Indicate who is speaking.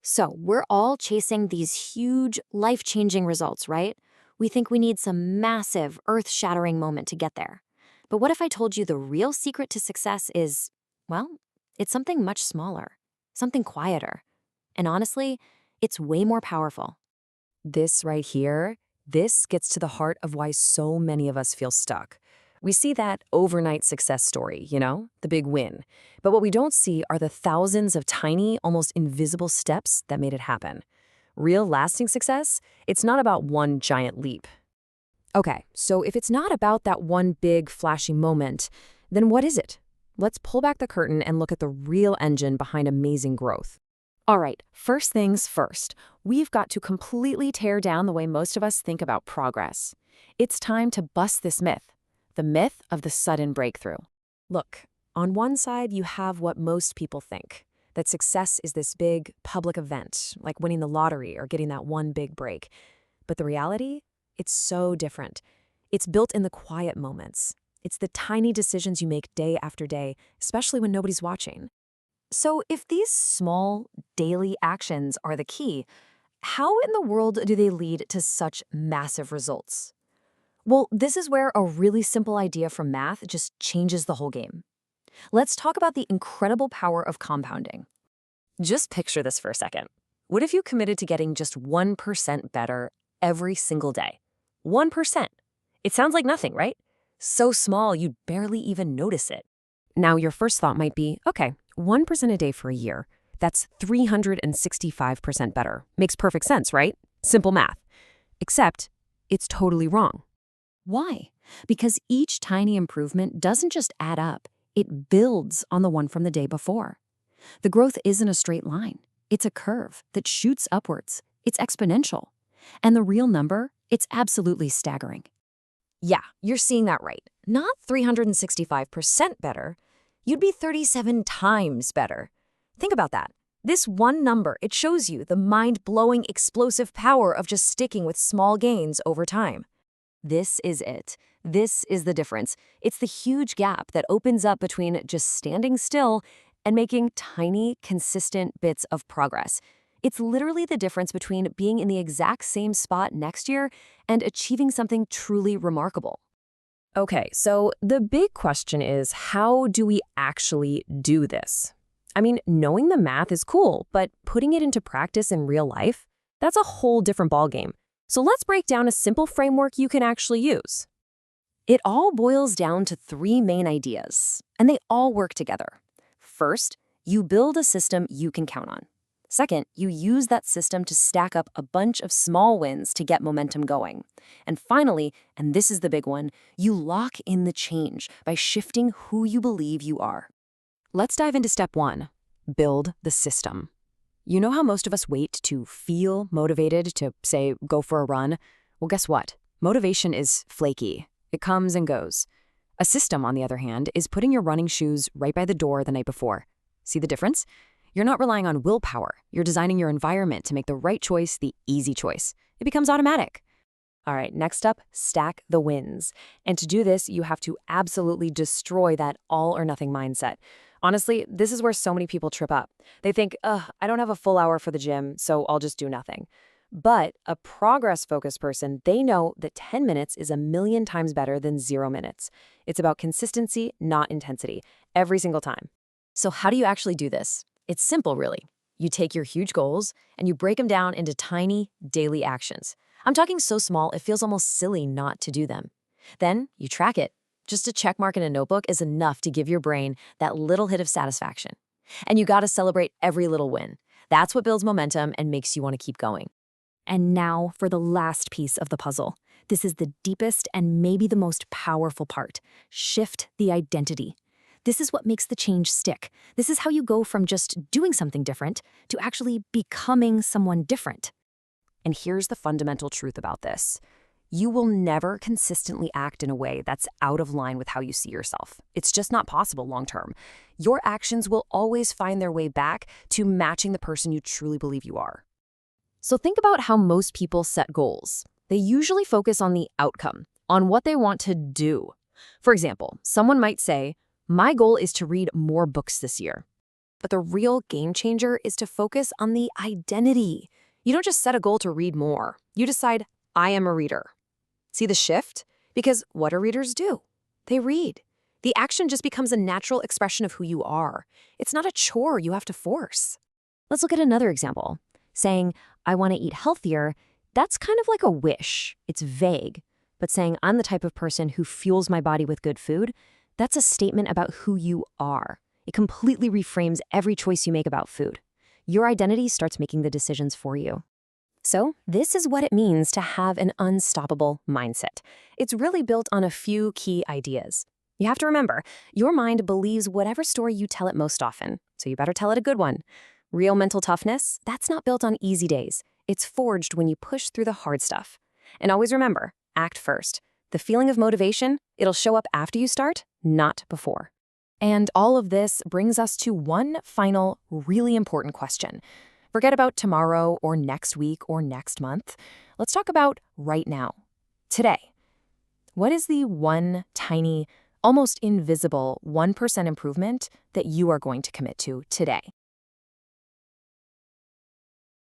Speaker 1: So, we're all chasing these huge, life changing results, right? We think we need some massive, earth shattering moment to get there. But what if I told you the real secret to success is, well, it's something much smaller, something quieter. And honestly, it's way more powerful.
Speaker 2: This right here, this gets to the heart of why so many of us feel stuck. We see that overnight success story, the big win. But what we don't see are the thousands of tiny, almost invisible steps that made it happen. Real lasting success, it's not about one giant leap. Okay, so if it's not about that one big, flashy moment, then what is it? Let's pull back the curtain and look at the real engine behind amazing growth. All right, first things first, we've got to completely tear down the way most of us think about progress. It's time to bust this myth, the myth of the sudden breakthrough. Look, on one side, you have what most people think, that success is this big, public event, like winning the lottery or getting that one big break. But the reality? It's so different. It's built in the quiet moments. It's the tiny decisions you make day after day, especially when nobody's watching. So if these small, daily actions are the key, how in the world do they lead to such massive results? Well, this is where a really simple idea from math just changes the whole game. Let's talk about the incredible power of compounding. Just picture this for a second. What if you committed to getting just 1% better every single day? 1%. It sounds like nothing, right? So small you'd barely even notice it. Now your first thought might be, okay, 1% a day for a year. That's 365% better. Makes perfect sense, right? Simple math. Except, it's totally wrong.
Speaker 1: Why? Because each tiny improvement doesn't just add up, it builds on the one from the day before. The growth isn't a straight line. It's a curve that shoots upwards. It's exponential. And the real number, it's absolutely staggering.
Speaker 2: Yeah, you're seeing that right. Not 365% better. You'd be 37 times better. Think about that. This one number, it shows you the mind-blowing explosive power of just sticking with small gains over time. This is it. This is the difference. It's the huge gap that opens up between just standing still and making tiny, consistent bits of progress. It's literally the difference between being in the exact same spot next year and achieving something truly remarkable. Okay, so the big question is, how do we actually do this? I mean, knowing the math is cool, but putting it into practice in real life, that's a whole different ballgame. So let's break down a simple framework you can actually use. It all boils down to three main ideas, and they all work together. First, you build a system you can count on. Second, you use that system to stack up a bunch of small wins to get momentum going. And finally, and this is the big one, you lock in the change by shifting who you believe you are. Let's dive into step one, build the system. You know how most of us wait to feel motivated to, say, go for a run? Well, guess what? Motivation is flaky. It comes and goes. A system, on the other hand, is putting your running shoes right by the door the night before. See the difference? You're not relying on willpower. You're designing your environment to make the right choice the easy choice. It becomes automatic. All right, next up, stack the wins. And to do this, you have to absolutely destroy that all or nothing mindset. Honestly, this is where so many people trip up. They think, I don't have a full hour for the gym, so I'll just do nothing. But a progress-focused person, they know that 10 minutes is a million times better than 0 minutes. It's about consistency, not intensity, every single time. So how do you actually do this? It's simple, really. You take your huge goals and you break them down into tiny, daily actions. I'm talking so small, it feels almost silly not to do them. Then you track it. Just a check mark in a notebook is enough to give your brain that little hit of satisfaction. And you gotta celebrate every little win. That's what builds momentum and makes you want to keep going. And now for the last piece of the puzzle. This is the deepest and maybe the most powerful part. Shift the identity. This is what makes the change stick. This is how you go from just doing something different to actually becoming someone different. And here's the fundamental truth about this. You will never consistently act in a way that's out of line with how you see yourself. It's just not possible long term. Your actions will always find their way back to matching the person you truly believe you are. So think about how most people set goals. They usually focus on the outcome, on what they want to do. For example, someone might say, my goal is to read more books this year.
Speaker 3: But the real game changer is to focus on the identity. You don't just set a goal to read more. You decide, I am a reader. See the shift? Because what do readers do? They read. The action just becomes a natural expression of who you are. It's not a chore you have to force.
Speaker 1: Let's look at another example. Saying, I want to eat healthier, that's kind of like a wish. It's vague. But saying, I'm the type of person who fuels my body with good food, that's a statement about who you are. It completely reframes every choice you make about food. Your identity starts making the decisions for you. So, this is what it means to have an unstoppable mindset. It's really built on a few key ideas. You have to remember, your mind believes whatever story you tell it most often, so you better tell it a good one. Real mental toughness, that's not built on easy days. It's forged when you push through the hard stuff. And always remember, act first. The feeling of motivation, it'll show up after you start, not before. And all of this brings us to one final, really important question. Forget about tomorrow or next week or next month. Let's talk about right now, today. What is the one tiny, almost invisible 1% improvement that you are going to commit to today?